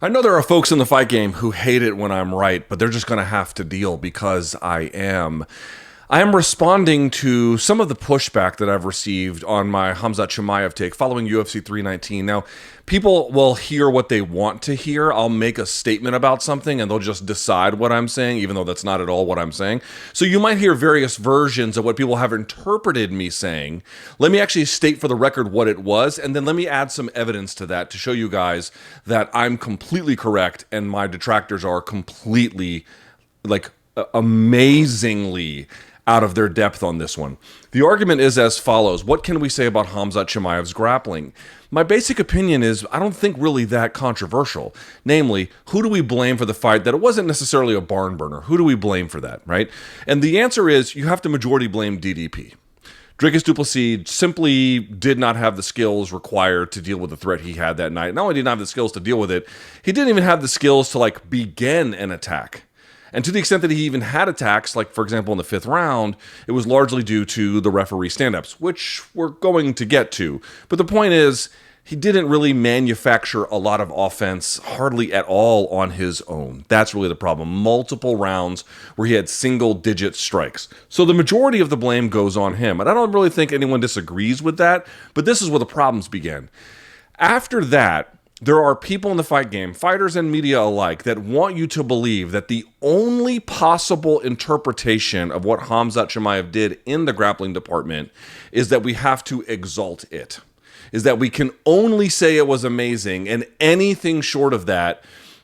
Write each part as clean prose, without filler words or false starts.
I know there are folks in the fight game who hate it when I'm right, but they're just going to have to deal because I am. I am responding to some of the pushback that I've received on my Khamzat Chimaev take following UFC 319. Now, people will hear what they want to hear. I'll make a statement about something and they'll just decide what I'm saying, even though that's not at all what I'm saying. So you might hear various versions of what people have interpreted me saying. Let me actually state for the record what it was, and then let me add some evidence to that to show you guys that I'm completely correct and my detractors are completely, amazingly out of their depth on this one. The argument is as follows. What can we say about Khamzat Chimaev's grappling? My basic opinion is I don't think really that controversial. Namely, who do we blame for the fight that it wasn't necessarily a barn burner? Who do we blame for that, right? And the answer is you have to majority blame DDP. Dricus du Plessis simply did not have the skills required to deal with the threat he had that night. Not only did he not have the skills to deal with it, he didn't even have the skills to begin an attack. And to the extent that he even had attacks, like, for example, in the fifth round, it was largely due to the referee stand-ups, which we're going to get to. But the point is, he didn't really manufacture a lot of offense, hardly at all on his own. That's really the problem. Multiple rounds where he had single-digit strikes. So the majority of the blame goes on him. And I don't really think anyone disagrees with that, but this is where the problems began. After that, there are people in the fight game, fighters and media alike, that want you to believe that the only possible interpretation of what Khamzat Chimaev did in the grappling department is that we have to exalt it, is that we can only say it was amazing, and anything short of that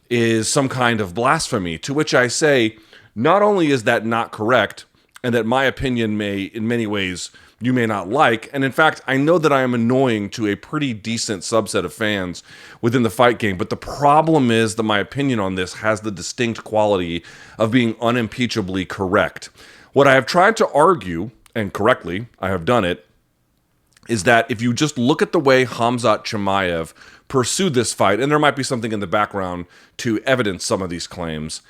is some kind of blasphemy, to which I say, not only is that not correct, and that my opinion may, in many ways, you may not like. And in fact, I know that I am annoying to a pretty decent subset of fans within the fight game. But the problem is that my opinion on this has the distinct quality of being unimpeachably correct. What I have tried to argue, and correctly, I have done it, is that if you just look at the way Khamzat Chimaev pursued this fight, and there might be something in the background to evidence some of these claims,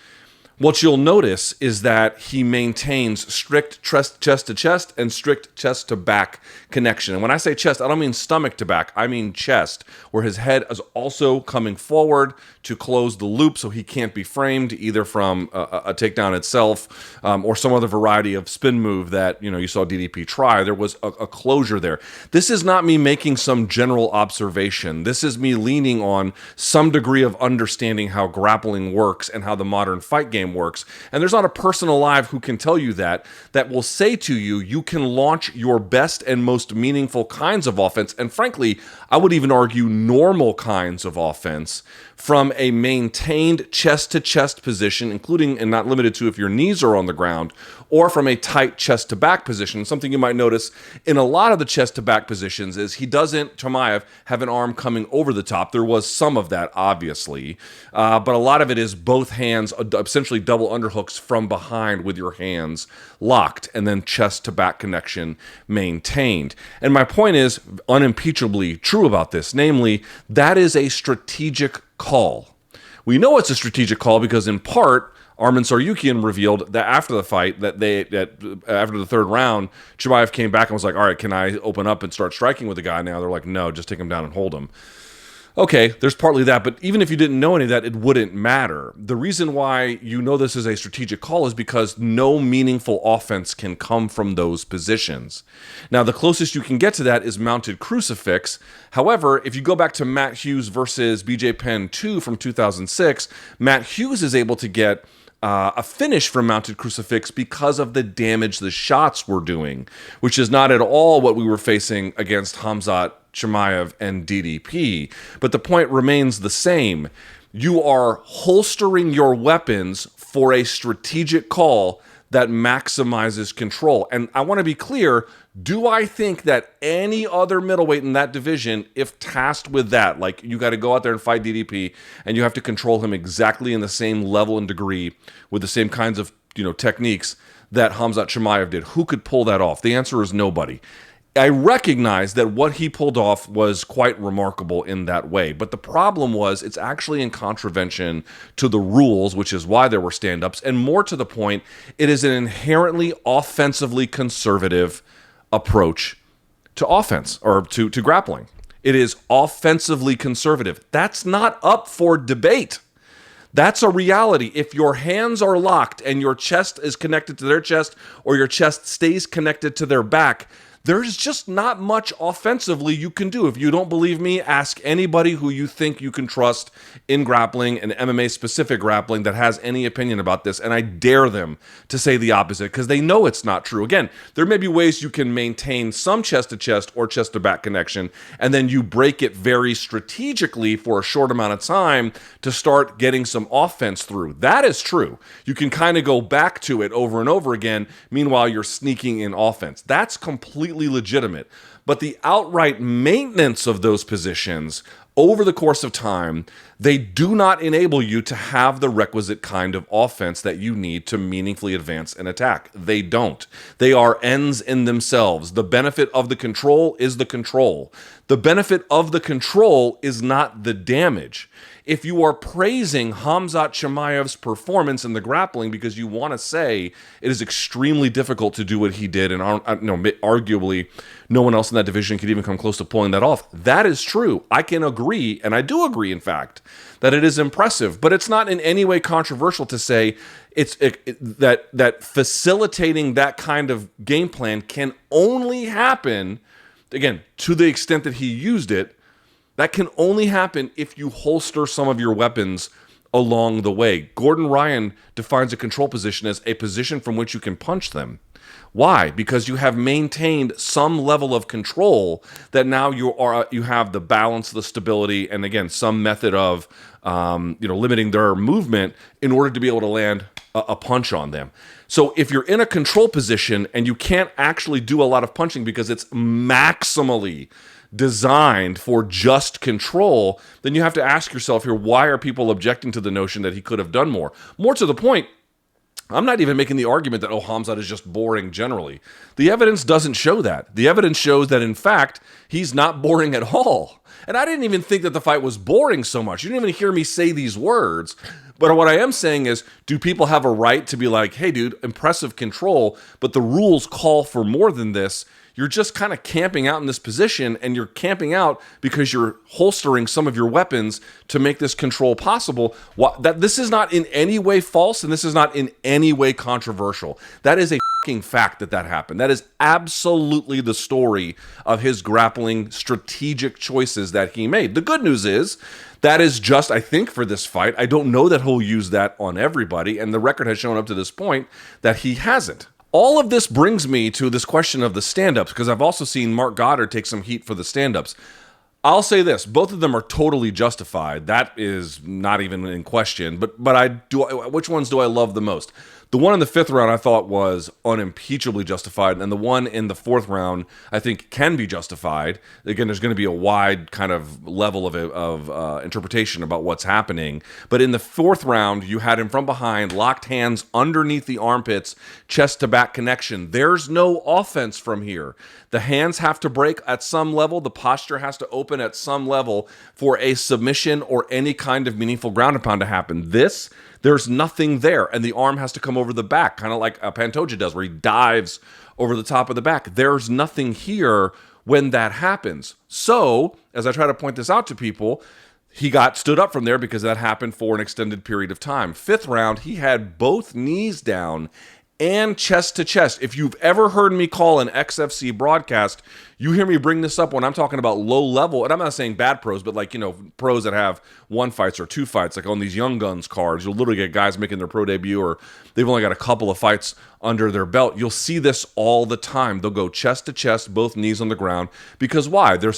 what you'll notice is that he maintains strict chest to chest and strict chest to back connection. And when I say chest, I don't mean stomach to back. I mean chest, where his head is also coming forward to close the loop so he can't be framed either from a takedown itself or some other variety of spin move that you saw DDP try. There was a closure there. This is not me making some general observation. This is me leaning on some degree of understanding how grappling works and how the modern fight game works. And there's not a person alive who can tell you that will say to you, you can launch your best and most meaningful kinds of offense. And frankly, I would even argue normal kinds of offense from a maintained chest-to-chest position, including and not limited to if your knees are on the ground, or from a tight chest-to-back position. Something you might notice in a lot of the chest-to-back positions is he doesn't, Chimaev, have an arm coming over the top. There was some of that, obviously, but a lot of it is both hands, essentially double underhooks from behind with your hands locked, and then chest-to-back connection maintained. And my point is unimpeachably true about this, namely, that is a strategic call. We know it's a strategic call because in part, Arman Tsarukyan revealed that after the fight, that after the third round, Chimaev came back and was like, all right, can I open up and start striking with the guy now? They're like, no, just take him down and hold him. Okay, there's partly that, but even if you didn't know any of that, it wouldn't matter. The reason why you know this is a strategic call is because no meaningful offense can come from those positions. Now, the closest you can get to that is mounted crucifix. However, if you go back to Matt Hughes versus BJ Penn 2 from 2006, Matt Hughes is able to get a finish from mounted crucifix because of the damage the shots were doing, which is not at all what we were facing against Khamzat Chimaev and DDP. But the point remains the same. You are holstering your weapons for a strategic call that maximizes control. And I want to be clear, do I think that any other middleweight in that division, if tasked with that, like you got to go out there and fight DDP and you have to control him exactly in the same level and degree with the same kinds of techniques that Khamzat Chimaev did, who could pull that off? The answer is nobody. I recognize that what he pulled off was quite remarkable in that way. But the problem was it's actually in contravention to the rules, which is why there were stand-ups. And more to the point, it is an inherently offensively conservative approach to offense or to grappling. It is offensively conservative. That's not up for debate. That's a reality. If your hands are locked and your chest is connected to their chest or your chest stays connected to their back, there's just not much offensively you can do. If you don't believe me, ask anybody who you think you can trust in grappling and MMA-specific grappling that has any opinion about this, and I dare them to say the opposite because they know it's not true. Again, there may be ways you can maintain some chest-to-chest or chest-to-back connection, and then you break it very strategically for a short amount of time to start getting some offense through. That is true. You can kind of go back to it over and over again. Meanwhile, you're sneaking in offense. That's completely legitimate. But the outright maintenance of those positions over the course of time, they do not enable you to have the requisite kind of offense that you need to meaningfully advance an attack. They don't. They are ends in themselves. The benefit of the control is the control. The benefit of the control is not the damage. If you are praising Khamzat Chimaev's performance in the grappling because you want to say it is extremely difficult to do what he did, and arguably no one else in that division could even come close to pulling that off, that is true. I can agree, and I do agree, in fact, that it is impressive, but it's not in any way controversial to say that facilitating that kind of game plan can only happen, again, to the extent that he used it. That can only happen if you holster some of your weapons along the way. Gordon Ryan defines a control position as a position from which you can punch them. Why? Because you have maintained some level of control that now you have the balance, the stability, and again, some method of limiting their movement in order to be able to land a punch on them. So if you're in a control position and you can't actually do a lot of punching because it's maximally designed for just control, then you have to ask yourself here, why are people objecting to the notion that he could have done more? More to the point, I'm not even making the argument that, Khamzat is just boring generally. The evidence doesn't show that. The evidence shows that, in fact, he's not boring at all. And I didn't even think that the fight was boring so much. You didn't even hear me say these words. But what I am saying is, do people have a right to be like, hey, dude, impressive control, but the rules call for more than this? You're just kind of camping out in this position, and you're camping out because you're holstering some of your weapons to make this control possible. This is not in any way false, and this is not in any way controversial. That is a fucking fact that happened. That is absolutely the story of his grappling strategic choices that he made. The good news is, that is just, I think, for this fight. I don't know that he'll use that on everybody, and the record has shown up to this point that he hasn't. All of this brings me to this question of the stand-ups, because I've also seen Mark Goddard take some heat for the stand-ups. I'll say this, both of them are totally justified. That is not even in question, but which ones do I love the most? The one in the 5th round I thought was unimpeachably justified, and the one in the 4th round I think can be justified. Again, there's going to be a wide kind of level of interpretation about what's happening. But in the 4th round, you had him from behind, locked hands underneath the armpits, chest-to-back connection. There's no offense from here. The hands have to break at some level. The posture has to open at some level for a submission or any kind of meaningful ground and pound to happen. There's nothing there, and the arm has to come over the back, kind of like Pantoja does, where he dives over the top of the back. There's nothing here when that happens. So, as I try to point this out to people, he got stood up from there because that happened for an extended period of time. 5th round, he had both knees down and chest to chest. If you've ever heard me call an XFC broadcast, you hear me bring this up when I'm talking about low level, and I'm not saying bad pros, but like, pros that have 1 fights or 2 fights, like on these Young Guns cards, you'll literally get guys making their pro debut or they've only got a couple of fights under their belt. You'll see this all the time. They'll go chest to chest, both knees on the ground, because why? They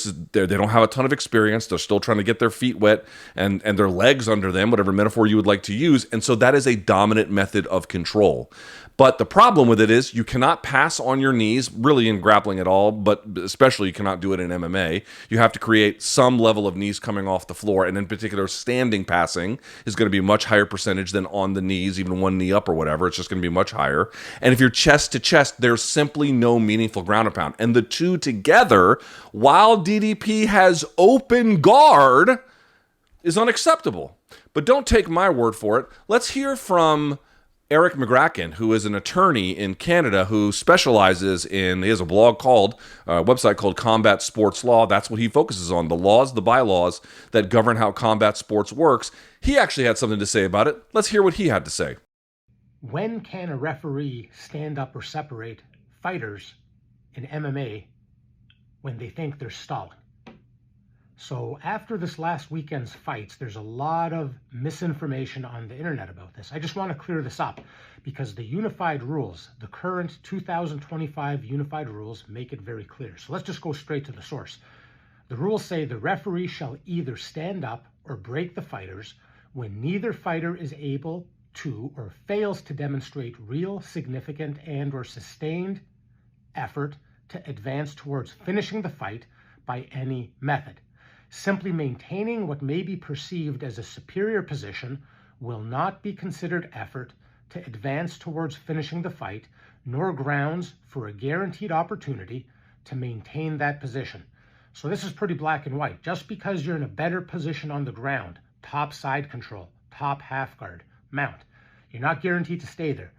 don't have a ton of experience. They're still trying to get their feet wet and their legs under them, whatever metaphor you would like to use. And so that is a dominant method of control. But the problem with it is you cannot pass on your knees, really in grappling at all, but especially you cannot do it in MMA. You have to create some level of knees coming off the floor, and in particular, standing passing is going to be a much higher percentage than on the knees, even 1 knee up or whatever. It's just going to be much higher. And if you're chest to chest, there's simply no meaningful ground and pound. And the two together, while DDP has open guard, is unacceptable. But don't take my word for it. Let's hear from Eric McGracken, who is an attorney in Canada who specializes in, he has a blog called, a website called Combat Sports Law. That's what he focuses on, the laws, the bylaws that govern how combat sports works. He actually had something to say about it. Let's hear what he had to say. When can a referee stand up or separate fighters in MMA when they think they're stalling? So after this last weekend's fights, there's a lot of misinformation on the internet about this. I just want to clear this up because the unified rules, the current 2025 unified rules, make it very clear. So let's just go straight to the source. The rules say the referee shall either stand up or break the fighters when neither fighter is able to or fails to demonstrate real, significant, and or sustained effort to advance towards finishing the fight by any method. Simply maintaining what may be perceived as a superior position will not be considered effort to advance towards finishing the fight, nor grounds for a guaranteed opportunity to maintain that position. So this is pretty black and white. Just because you're in a better position on the ground, top side control, top half guard, mount, you're not guaranteed to stay there.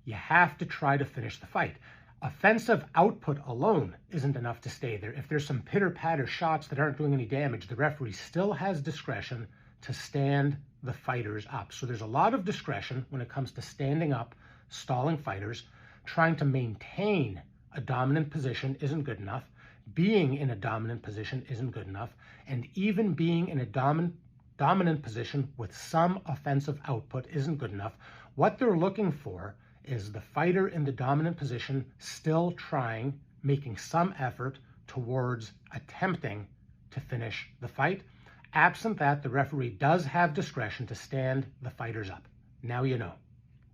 You have to try to finish the fight. Offensive output alone isn't enough to stay there. If there's some pitter-patter shots that aren't doing any damage, the referee still has discretion to stand the fighters up. So there's a lot of discretion when it comes to standing up, stalling fighters. Trying to maintain a dominant position isn't good enough. Being in a dominant position isn't good enough. And even being in a dominant position with some offensive output isn't good enough. What they're looking for is the fighter in the dominant position still trying, making some effort towards attempting to finish the fight. Absent that, the referee does have discretion to stand the fighters up. Now you know.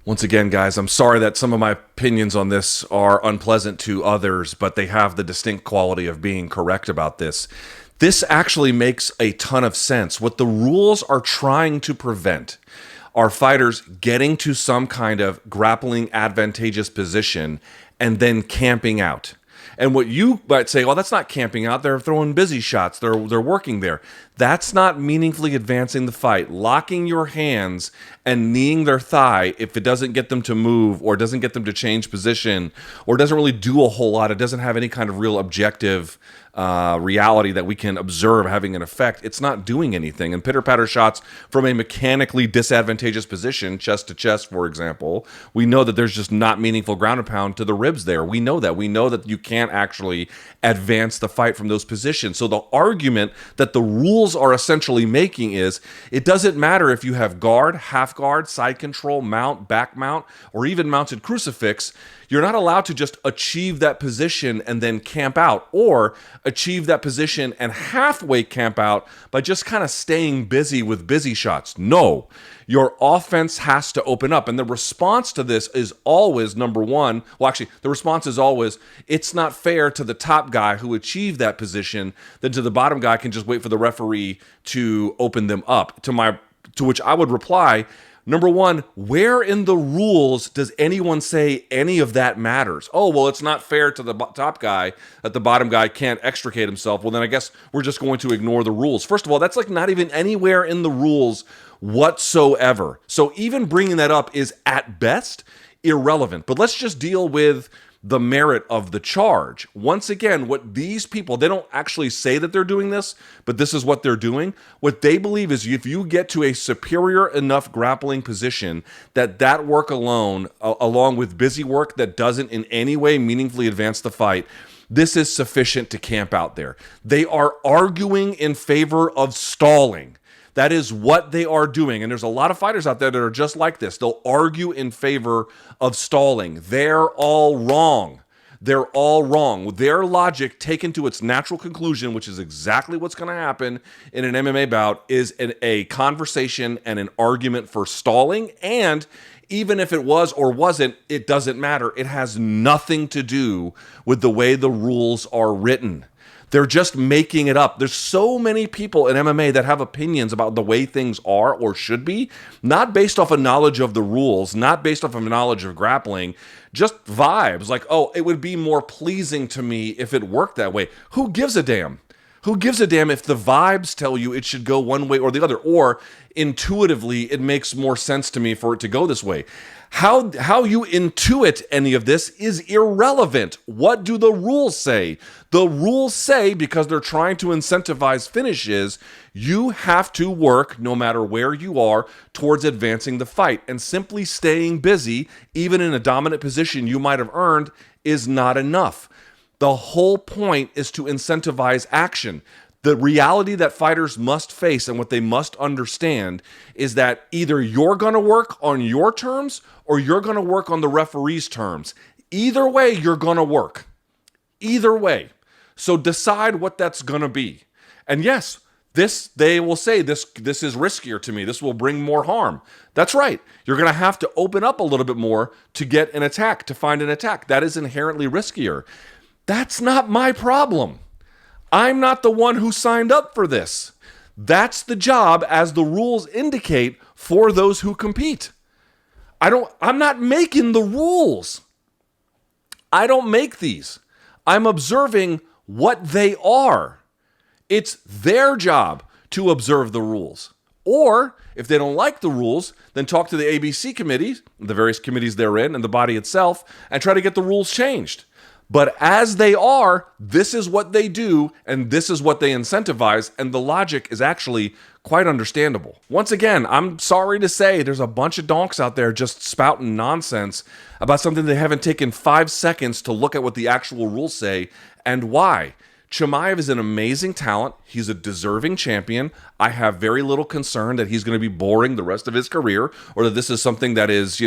Once again, guys, I'm sorry that some of my opinions on this are unpleasant to others, but they have the distinct quality of being correct about this. This actually makes a ton of sense. What the rules are trying to prevent are fighters getting to some kind of grappling advantageous position and then camping out. And what you might say, well, that's not camping out. They're throwing busy shots. They're working there. That's not meaningfully advancing the fight. Locking your hands and kneeing their thigh, if it doesn't get them to move or doesn't get them to change position or doesn't really do a whole lot, it doesn't have any kind of real objective reality that we can observe having an effect, it's not doing anything. And pitter-patter shots from a mechanically disadvantageous position, chest to chest, for example, we know that there's just not meaningful ground and pound to the ribs there. We know that. We know that you can't actually advance the fight from those positions. So the argument that the rules are essentially making is it doesn't matter if you have guard, half guard, side control, mount, back mount, or even mounted crucifix. You're not allowed to just achieve that position and then camp out, or achieve that position and halfway camp out by just kind of staying busy with busy shots. No, your offense has to open up. And the response to this is always, number one, well, actually, the response is always, it's not fair to the top guy who achieved that position than to the bottom guy can just wait for the referee to open them up. To which I would reply, number one, where in the rules does anyone say any of that matters? Oh, well, it's not fair to the top guy that the bottom guy can't extricate himself. Well, then I guess we're just going to ignore the rules. First of all, that's like not even anywhere in the rules whatsoever. So even bringing that up is at best irrelevant. But let's just deal with the merit of the charge. Once again, what these people, they don't actually say that they're doing this, but this is what they're doing. What they believe is if you get to a superior enough grappling position, that work alone, along with busy work that doesn't in any way meaningfully advance the fight, this is sufficient to camp out there. They are arguing in favor of stalling. That is what they are doing. And there's a lot of fighters out there that are just like this. They'll argue in favor of stalling. They're all wrong. They're all wrong. Their logic taken to its natural conclusion, which is exactly what's going to happen in an MMA bout, is a conversation and an argument for stalling. And even if it was or wasn't, it doesn't matter. It has nothing to do with the way the rules are written. They're just making it up. There's so many people in MMA that have opinions about the way things are or should be, not based off a knowledge of the rules, not based off of a knowledge of grappling, just vibes like, oh, it would be more pleasing to me if it worked that way. Who gives a damn? Who gives a damn if the vibes tell you it should go one way or the other, or intuitively it makes more sense to me for it to go this way? How you intuit any of this is irrelevant. What do the rules say? The rules say, because they're trying to incentivize finishes, you have to work, no matter where you are, towards advancing the fight. And simply staying busy, even in a dominant position you might have earned, is not enough. The whole point is to incentivize action. The reality that fighters must face and what they must understand is that either you're going to work on your terms or you're going to work on the referee's terms. Either way, you're going to work. Either way. So decide what that's going to be. And yes, they will say this is riskier to me. This will bring more harm. That's right. You're going to have to open up a little bit more to get an attack, to find an attack. That is inherently riskier. That's not my problem. I'm not the one who signed up for this. That's the job, as the rules indicate, for those who compete. I'm not making the rules. I don't make these. I'm observing what they are. It's their job to observe the rules. Or, if they don't like the rules, then talk to the ABC committees, the various committees they're in, and the body itself, and try to get the rules changed. But as they are, this is what they do, and this is what they incentivize, and the logic is actually quite understandable. Once again, I'm sorry to say there's a bunch of donks out there just spouting nonsense about something they haven't taken 5 seconds to look at what the actual rules say and why. Chimaev is an amazing talent. He's a deserving champion. I have very little concern that he's going to be boring the rest of his career, or that this is something that is,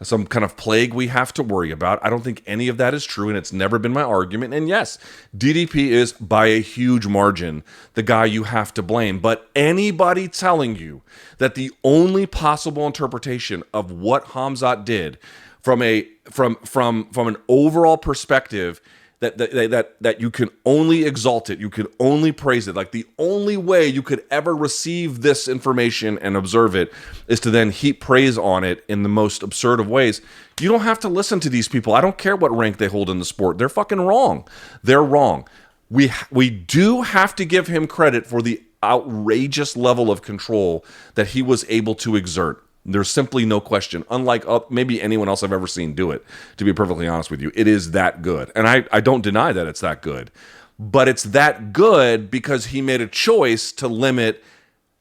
some kind of plague we have to worry about. I don't think any of that is true, and it's never been my argument. And yes, DDP is, by a huge margin, the guy you have to blame. But anybody telling you that the only possible interpretation of what Khamzat did from an overall perspective, that you can only exalt it, you can only praise it, like the only way you could ever receive this information and observe it is to then heap praise on it in the most absurd of ways. You don't have to listen to these people. I don't care what rank they hold in the sport. They're fucking wrong. They're wrong. We do have to give him credit for the outrageous level of control that he was able to exert. There's simply no question. Unlike maybe anyone else I've ever seen do it, to be perfectly honest with you. It is that good. And I don't deny that it's that good. But it's that good because he made a choice to limit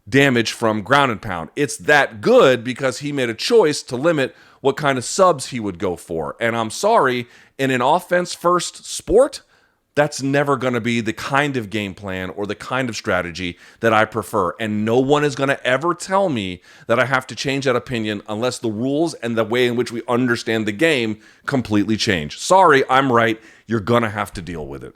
damage from ground and pound. It's that good because he made a choice to limit what kind of subs he would go for. And I'm sorry, in an offense-first sport, that's never going to be the kind of game plan or the kind of strategy that I prefer. And no one is going to ever tell me that I have to change that opinion unless the rules and the way in which we understand the game completely change. Sorry, I'm right. You're going to have to deal with it.